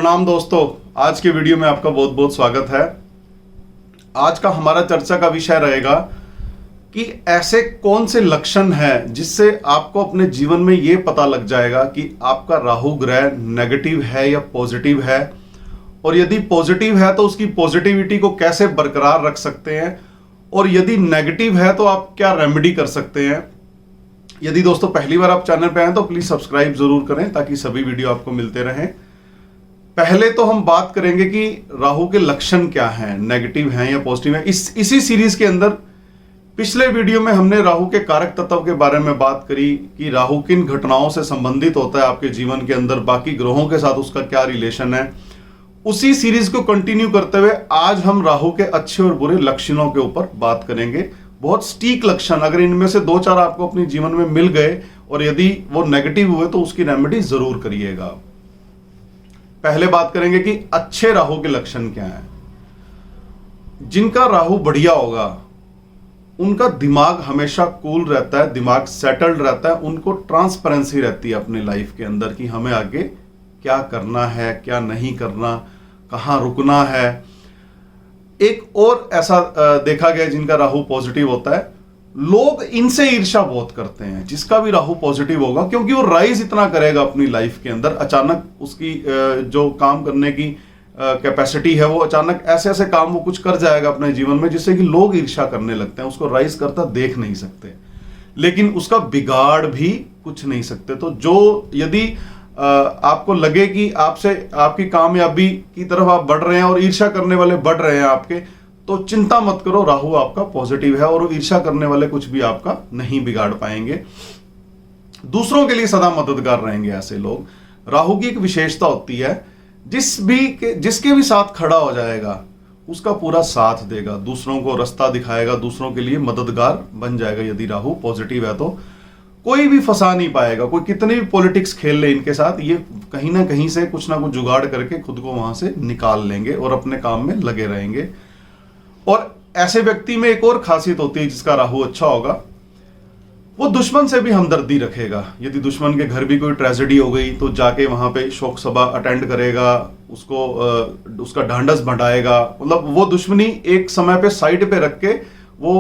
प्रणाम दोस्तों, आज के वीडियो में आपका बहुत बहुत स्वागत है। आज का हमारा चर्चा का विषय रहेगा कि ऐसे कौन से लक्षण हैं जिससे आपको अपने जीवन में यह पता लग जाएगा कि आपका राहु ग्रह नेगेटिव है या पॉजिटिव है, और यदि पॉजिटिव है तो उसकी पॉजिटिविटी को कैसे बरकरार रख सकते हैं, और यदि नेगेटिव है तो आप क्या रेमेडी कर सकते हैं। यदि दोस्तों पहली बार आप चैनल पे आए तो प्लीज सब्सक्राइब जरूर करें ताकि सभी वीडियो आपको मिलते रहें। पहले तो हम बात करेंगे कि राहु के लक्षण क्या हैं, नेगेटिव हैं या पॉजिटिव हैं। इसी सीरीज के अंदर पिछले वीडियो में हमने राहु के कारक तत्व के बारे में बात करी कि राहु किन घटनाओं से संबंधित होता है आपके जीवन के अंदर, बाकी ग्रहों के साथ उसका क्या रिलेशन है। उसी सीरीज को कंटिन्यू करते हुए आज हम राहु के अच्छे और बुरे लक्षणों के ऊपर बात करेंगे। बहुत सटीक लक्षण, अगर इनमें से 2-4 आपको अपने जीवन में मिल गए और यदि वो नेगेटिव हुए तो उसकी रेमेडी जरूर करिएगा। पहले बात करेंगे कि अच्छे राहु के लक्षण क्या हैं। जिनका राहु बढ़िया होगा उनका दिमाग हमेशा कूल रहता है, दिमाग सेटल्ड रहता है, उनको ट्रांसपेरेंसी रहती है अपनी लाइफ के अंदर कि हमें आगे क्या करना है, क्या नहीं करना, कहां रुकना है। एक और ऐसा देखा गया जिनका राहु पॉजिटिव होता है, लोग इनसे ईर्ष्या बहुत करते हैं जिसका भी राहु पॉजिटिव होगा, क्योंकि वो राइज इतना करेगा अपनी लाइफ के अंदर। अचानक उसकी जो काम करने की कैपेसिटी है वो अचानक ऐसे ऐसे काम वो कुछ कर जाएगा अपने जीवन में जिससे कि लोग ईर्ष्या करने लगते हैं, उसको राइज करता देख नहीं सकते, लेकिन उसका बिगाड़ भी कुछ नहीं सकते। तो जो यदि आपको लगे कि आपसे आपकी कामयाबी की तरफ आप बढ़ रहे हैं और ईर्ष्या करने वाले बढ़ रहे हैं आपके, तो चिंता मत करो, राहु आपका पॉजिटिव है और ईर्ष्या करने वाले कुछ भी आपका नहीं बिगाड़ पाएंगे। दूसरों के लिए सदा मददगार रहेंगे ऐसे लोग। राहु की एक विशेषता होती है, जिसके भी साथ खड़ा हो जाएगा उसका पूरा साथ देगा, दूसरों को रास्ता दिखाएगा, दूसरों के लिए मददगार बन जाएगा। यदि राहु पॉजिटिव है तो कोई भी फंसा नहीं पाएगा, कोई कितने भी पॉलिटिक्स खेल ले इनके साथ, ये कहीं ना कहीं से कुछ ना कुछ जुगाड़ करके खुद को वहां से निकाल लेंगे और अपने काम में लगे रहेंगे। और ऐसे व्यक्ति में एक और खासियत होती है, जिसका राहु अच्छा होगा वो दुश्मन से भी हमदर्दी रखेगा। यदि दुश्मन के घर भी कोई ट्रेजेडी हो गई तो जाके वहां पे शोक सभा अटेंड करेगा, उसको उसका ढांढस बढ़ाएगा, मतलब वो दुश्मनी एक समय पे साइड पे रख के वो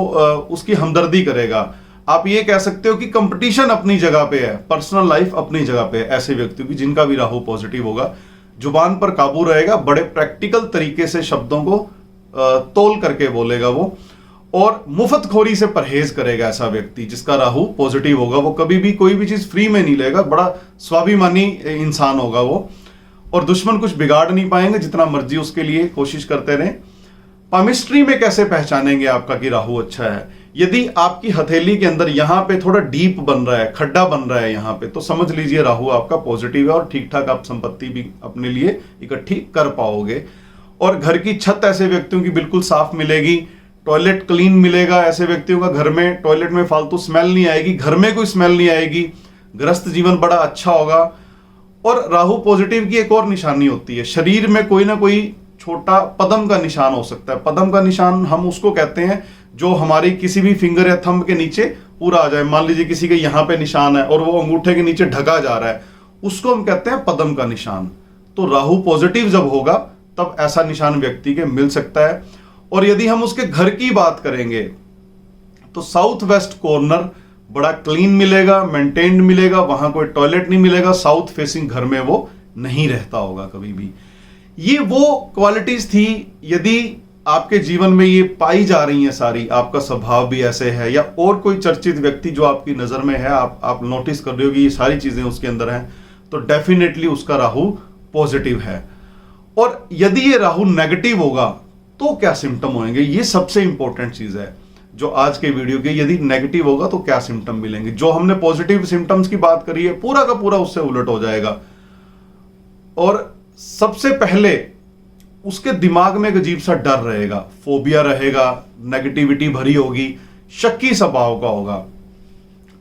उसकी हमदर्दी करेगा। आप ये कह सकते हो कि कंपटीशन अपनी जगह पे है, पर्सनल लाइफ अपनी जगह पे है। ऐसे व्यक्तियों की जिनका भी राहु पॉजिटिव होगा, जुबान पर काबू रहेगा, बड़े प्रैक्टिकल तरीके से शब्दों को तोल करके बोलेगा वो, और मुफ्तखोरी से परहेज करेगा। ऐसा व्यक्ति जिसका राहु पॉजिटिव होगा वो कभी भी कोई भी चीज फ्री में नहीं लेगा, बड़ा स्वाभिमानी इंसान होगा वो, और दुश्मन कुछ बिगाड़ नहीं पाएंगे जितना मर्जी उसके लिए कोशिश करते रहें। पामिस्ट्री में कैसे पहचानेंगे आपका कि राहु अच्छा है? यदि आपकी हथेली के अंदर यहां पे थोड़ा डीप बन रहा है, खड्डा बन रहा है यहां पे, तो समझ लीजिए राहु आपका पॉजिटिव है और ठीक ठाक आप संपत्ति भी अपने लिए इकट्ठी कर पाओगे। और घर की छत ऐसे व्यक्तियों की बिल्कुल साफ मिलेगी, टॉयलेट क्लीन मिलेगा। ऐसे व्यक्तियों का घर में टॉयलेट में फालतू स्मेल नहीं आएगी, घर में कोई स्मेल नहीं आएगी, गृहस्थ जीवन बड़ा अच्छा होगा। और राहु पॉजिटिव की एक और निशानी होती है, शरीर में कोई ना कोई छोटा पदम का निशान हो सकता है। पदम का निशान हम उसको कहते हैं जो हमारी किसी भी फिंगर या थंब के नीचे पूरा आ जाए। मान लीजिए किसी के यहां पे निशान है और वो अंगूठे के नीचे ढका जा रहा है, उसको हम कहते हैं पदम का निशान। तो राहु पॉजिटिव जब होगा तब ऐसा निशान व्यक्ति के मिल सकता है। और यदि हम उसके घर की बात करेंगे तो साउथ वेस्ट कॉर्नर बड़ा क्लीन मिलेगा, मेंटेन्ड मिलेगा, वहां कोई टॉयलेट नहीं मिलेगा, साउथ फेसिंग घर में वो नहीं रहता होगा कभी भी। ये वो क्वालिटीज थी, यदि आपके जीवन में ये पाई जा रही हैं सारी, आपका स्वभाव भी ऐसे है या और कोई चर्चित व्यक्ति जो आपकी नजर में है, आप नोटिस कर रहे हो कि ये सारी चीजें उसके अंदर हैं, तो डेफिनेटली उसका राहु पॉजिटिव है। और यदि ये राहु नेगेटिव होगा तो क्या सिम्टम होंगे, ये सबसे इंपॉर्टेंट चीज है जो आज के वीडियो की। यदि नेगेटिव होगा तो क्या सिम्टम मिलेंगे। जो हमने पॉजिटिव सिम्टम्स की बात करी है पूरा का पूरा उससे उलट हो जाएगा। और सबसे पहले उसके दिमाग में एक अजीब सा डर रहेगा, फोबिया रहेगा, नेगेटिविटी भरी होगी, शक्की स्वभाव का होगा,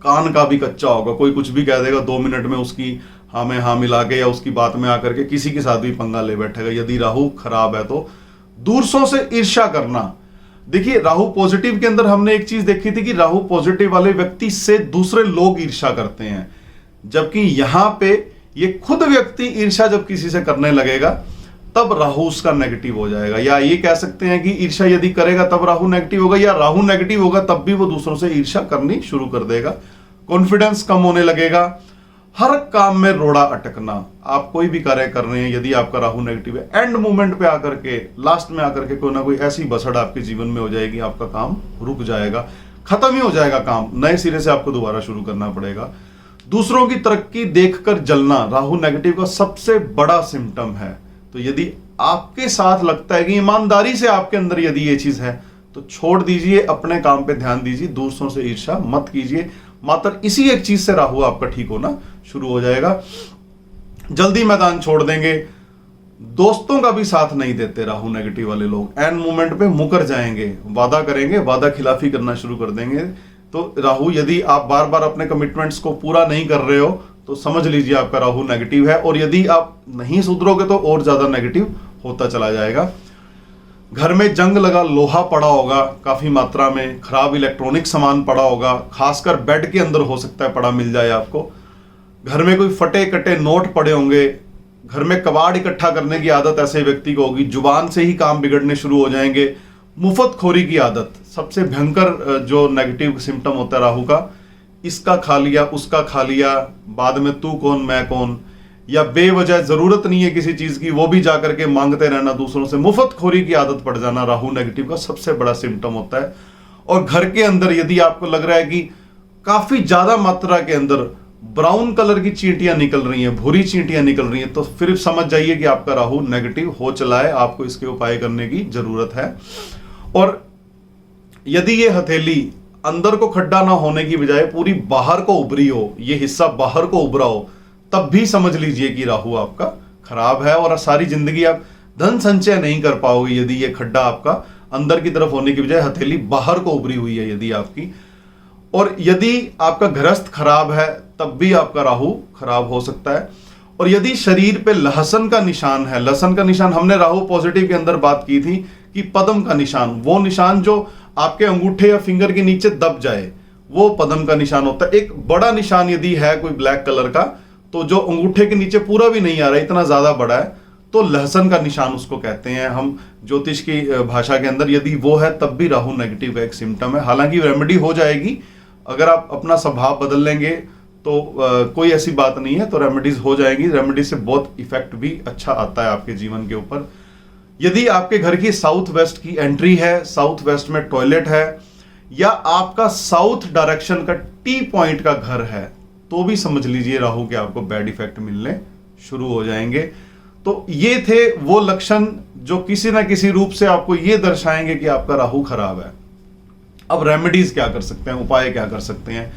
कान का भी कच्चा होगा, कोई कुछ भी कह देगा 2 मिनट में उसकी हाँ में हाँ मिला के या उसकी बात में आकर के किसी के साथ भी पंगा ले बैठेगा। यदि राहु खराब है तो दूसरों से ईर्ष्या करना। देखिए राहु पॉजिटिव के अंदर हमने एक चीज देखी थी कि राहु पॉजिटिव वाले व्यक्ति से दूसरे लोग ईर्ष्या करते हैं, जबकि यहां पे ये खुद व्यक्ति ईर्ष्या जब किसी से करने लगेगा तब राहु उसका नेगेटिव हो जाएगा। या ये कह सकते हैं कि ईर्ष्या यदि करेगा तब राहु नेगेटिव होगा, या राहु नेगेटिव होगा तब भी वो दूसरों से ईर्ष्या करनी शुरू कर देगा। कॉन्फिडेंस कम होने लगेगा, हर काम में रोड़ा अटकना। आप कोई भी कार्य कर रहे हैं, यदि आपका राहु नेगेटिव है, एंड मोमेंट पे आकर के, लास्ट में आकर के कोई ना कोई ऐसी बसड़ आपके जीवन में हो जाएगी, आपका काम रुक जाएगा, खत्म ही हो जाएगा काम, नए सिरे से आपको दोबारा शुरू करना पड़ेगा। दूसरों की तरक्की देखकर जलना राहु नेगेटिव का सबसे बड़ा सिम्टम है। तो यदि आपके साथ लगता है कि ईमानदारी से आपके अंदर यदि ये चीज है तो छोड़ दीजिए, अपने काम पे ध्यान दीजिए, दूसरों से ईर्ष्या मत कीजिए। मात्र इसी एक चीज से राहु आपका ठीक होना शुरू हो जाएगा। जल्दी मैदान छोड़ देंगे, दोस्तों का भी साथ नहीं देते राहु नेगेटिव वाले लोग, एंड मोमेंट पे मुकर जाएंगे, वादा करेंगे, वादा खिलाफी करना शुरू कर देंगे। तो राहु, यदि आप बार बार अपने कमिटमेंट्स को पूरा नहीं कर रहे हो तो समझ लीजिए आपका राहु नेगेटिव है, और यदि आप नहीं सुधरोगे तो और ज्यादा नेगेटिव होता चला जाएगा। घर में जंग लगा लोहा पड़ा होगा काफी मात्रा में, खराब इलेक्ट्रॉनिक सामान पड़ा होगा, खासकर बेड के अंदर हो सकता है पड़ा मिल जाए आपको। घर में कोई फटे कटे नोट पड़े होंगे, घर में कबाड़ इकट्ठा करने की आदत ऐसे व्यक्ति को होगी, जुबान से ही काम बिगड़ने शुरू हो जाएंगे। मुफ्तखोरी की आदत सबसे भयंकर जो नेगेटिव सिम्टम होता है राहु का, इसका खा लिया, उसका खा लिया, बाद में तू कौन मैं कौन, या बेवजह जरूरत नहीं है किसी चीज की वो भी जाकर के मांगते रहना दूसरों से, मुफ्तखोरी की आदत पड़ जाना राहु नेगेटिव का सबसे बड़ा सिम्टम होता है। और घर के अंदर यदि आपको लग रहा है कि काफी ज्यादा मात्रा के अंदर ब्राउन कलर की चींटियां निकल रही हैं, भूरी चींटियां निकल रही हैं, तो फिर समझ जाइए कि आपका राहु नेगेटिव हो चला है, आपको इसके उपाय करने की जरूरत है। और यदि ये हथेली अंदर को खड्डा ना होने की बजाय पूरी बाहर को उभरी हो, ये हिस्सा बाहर को उभरा हो, तब भी समझ लीजिए कि राहु आपका खराब है और सारी जिंदगी आप धन संचय नहीं कर पाओगे यदि ये खड्डा आपका अंदर की तरफ होने की बजाय हथेली बाहर को उभरी हुई है यदि आपकी। और यदि आपका गृहस्थ खराब है तब भी आपका राहु खराब हो सकता है। और यदि शरीर पे लहसन का निशान है, लहसन का निशान हमने राहु पॉजिटिव के अंदर बात की थी कि पद्म का निशान, वो निशान जो आपके अंगूठे या फिंगर के नीचे दब जाए, वो पद्म का निशान होता है। एक बड़ा निशान यदि है कोई ब्लैक कलर का, तो जो अंगूठे के नीचे पूरा भी नहीं आ रहा, इतना ज्यादा बड़ा है, तो लहसन का निशान उसको कहते हैं हम ज्योतिष की भाषा के अंदर। यदि वो है तब भी राहु नेगेटिव का एक सिम्टम है। हालांकि रेमेडी हो जाएगी, अगर आप अपना स्वभाव बदल लेंगे तो कोई ऐसी बात नहीं है, तो रेमेडीज हो जाएंगी। रेमेडी से बहुत इफेक्ट भी अच्छा आता है आपके जीवन के ऊपर। यदि आपके घर की साउथ वेस्ट की एंट्री है, साउथ वेस्ट में टॉयलेट है, या आपका साउथ डायरेक्शन का टी पॉइंट का घर है, तो भी समझ लीजिए राहु के आपको बैड इफेक्ट मिलने शुरू हो जाएंगे। तो ये थे वो लक्षण जो किसी ना किसी रूप से आपको ये दर्शाएंगे कि आपका राहु खराब है। अब रेमेडीज क्या कर सकते हैं, उपाय क्या कर सकते हैं?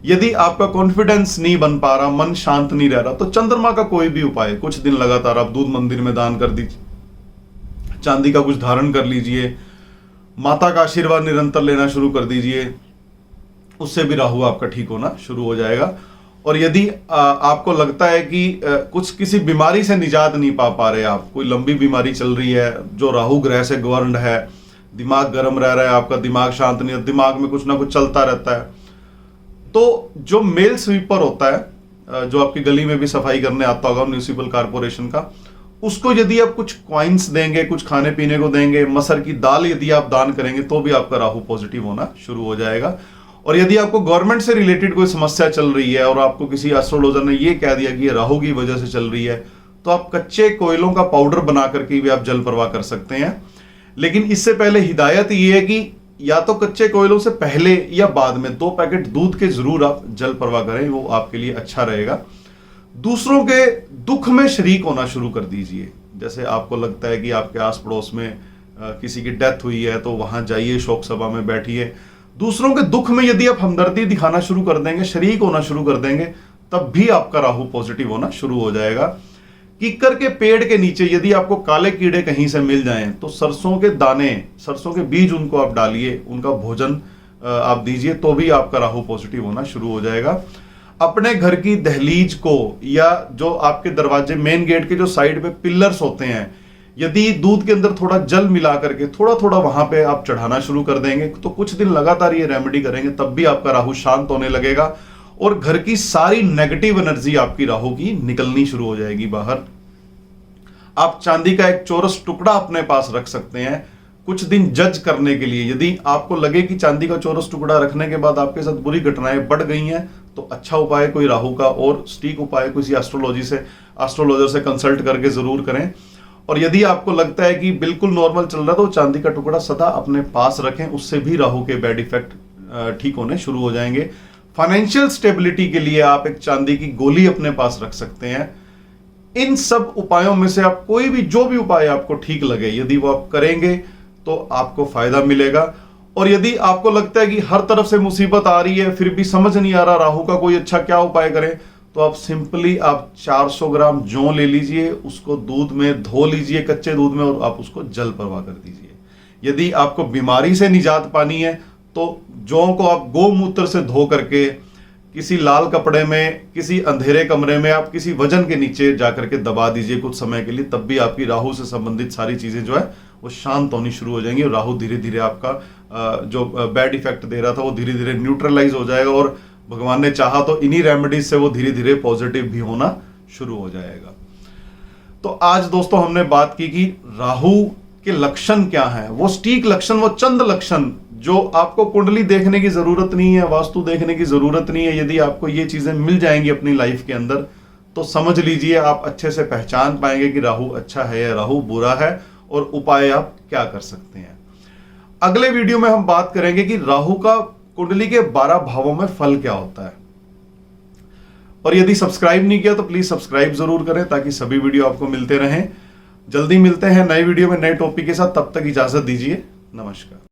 यदि आपका कॉन्फिडेंस नहीं बन पा रहा, मन शांत नहीं रह रहा, तो चंद्रमा का कोई भी उपाय कुछ दिन लगातार आप दूध मंदिर में दान कर दीजिए, चांदी का कुछ धारण कर लीजिए, माता का आशीर्वाद निरंतर लेना शुरू कर दीजिए, उससे भी राहु आपका ठीक होना शुरू हो जाएगा। और यदि आपको लगता है कि कुछ किसी बीमारी से निजात नहीं पा रहे आप, कोई लंबी बीमारी चल रही है जो राहु ग्रह से गवर्न्ड है, दिमाग गर्म रह रहा है आपका, दिमाग शांत नहीं है, दिमाग में कुछ ना कुछ चलता रहता है, तो जो मेल स्वीपर होता है, जो आपकी गली में भी सफाई करने आता होगा म्यूनिसिपल कारपोरेशन का, उसको यदि आप कुछ कॉइन्स देंगे, कुछ खाने पीने को देंगे, मसर की दाल यदि आप दान करेंगे, तो भी आपका राहु पॉजिटिव होना शुरू हो जाएगा। और यदि आपको गवर्नमेंट से रिलेटेड कोई समस्या चल रही है और आपको किसी एस्ट्रोलॉजर ने ये कह दिया कि ये राहु की वजह से चल रही है, तो आप कच्चे कोयलों का पाउडर बना करके भी आप जल प्रवाह कर सकते हैं। लेकिन इससे पहले हिदायत ये है कि या तो कच्चे कोयलों से पहले या बाद में 2 पैकेट दूध के जरूर आप जल प्रवाह करें, वो आपके लिए अच्छा रहेगा। दूसरों के दुख में शरीक होना शुरू कर दीजिए। जैसे आपको लगता है कि आपके आस पड़ोस में किसी की डेथ हुई है, तो वहां जाइए, शोक सभा में बैठिए। दूसरों के दुख में यदि आप हमदर्दी दिखाना शुरू कर देंगे, शरीक होना शुरू कर देंगे, तब भी आपका राहु पॉजिटिव होना शुरू हो जाएगा। कीकर के पेड़ के नीचे यदि आपको काले कीड़े कहीं से मिल जाएं, तो सरसों के दाने, सरसों के बीज उनको आप डालिए, उनका भोजन आप दीजिए, तो भी आपका राहु पॉजिटिव होना शुरू हो जाएगा। अपने घर की दहलीज को या जो आपके दरवाजे मेन गेट के जो साइड पे पिलर्स होते हैं, यदि दूध के अंदर थोड़ा जल मिला करके थोड़ा थोड़ा वहां पे आप चढ़ाना शुरू कर देंगे, तो कुछ दिन लगातार ये रेमेडी करेंगे, तब भी आपका राहु शांत होने लगेगा और घर की सारी नेगेटिव एनर्जी आपकी राहु की निकलनी शुरू हो जाएगी बाहर। आप चांदी का एक चौरस टुकड़ा अपने पास रख सकते हैं कुछ दिन जज करने के लिए। यदि आपको लगे कि चांदी का चौरस टुकड़ा रखने के बाद आपके साथ बुरी घटनाएं बढ़ गई हैं, तो अच्छा उपाय कोई राहु का और सटीक उपाय किसी एस्ट्रोलॉजर से कंसल्ट करके जरूर करें। और यदि आपको लगता है कि बिल्कुल नॉर्मल चल रहा है, तो चांदी का टुकड़ा सदा अपने पास रखें, उससे भी राहु के बैड इफेक्ट ठीक होने शुरू हो जाएंगे। फाइनेंशियल स्टेबिलिटी के लिए आप एक चांदी की गोली अपने पास रख सकते हैं। इन सब उपायों में से आप कोई भी, जो भी उपाय आपको ठीक लगे, यदि वो आप करेंगे तो आपको फायदा मिलेगा। और यदि आपको लगता है कि हर तरफ से मुसीबत आ रही है, फिर भी समझ नहीं आ रहा राहु का कोई अच्छा क्या उपाय करें, तो आप सिंपली 400 ग्राम जौ ले लीजिए, उसको दूध में धो लीजिए, कच्चे दूध में, और आप उसको जल प्रवाह कर दीजिए। यदि आपको बीमारी से निजात पानी है, तो जौ को आप गोमूत्र से धो करके किसी लाल कपड़े में, किसी अंधेरे कमरे में, आप किसी वजन के नीचे जाकर के दबा दीजिए कुछ समय के लिए। तब भी आपकी राहु से संबंधित सारी चीजें जो है वो शांत होनी शुरू हो जाएंगी, और राहु धीरे धीरे आपका जो बैड इफेक्ट दे रहा था वो धीरे धीरे न्यूट्रलाइज हो जाएगा, और भगवान ने चाहा तो इन्हीं रेमेडीज से वो धीरे धीरे पॉजिटिव भी होना शुरू हो जाएगा। तो आज दोस्तों हमने बात की कि राहु के लक्षण क्या हैं, वो सटीक लक्षण, वो चंद लक्षण जो आपको कुंडली देखने की जरूरत नहीं है, वास्तु देखने की जरूरत नहीं है। यदि आपको ये चीजें मिल जाएंगी अपनी लाइफ के अंदर, तो समझ लीजिए आप अच्छे से पहचान पाएंगे कि राहु अच्छा है या राहु बुरा है, और उपाय आप क्या कर सकते हैं। अगले वीडियो में हम बात करेंगे कि राहु का कुंडली के 12 भावों में फल क्या होता है। और यदि सब्सक्राइब नहीं किया तो प्लीज सब्सक्राइब जरूर करें, ताकि सभी वीडियो आपको मिलते रहें। जल्दी मिलते हैं नए वीडियो में नए टॉपिक के साथ, तब तक इजाजत दीजिए, नमस्कार।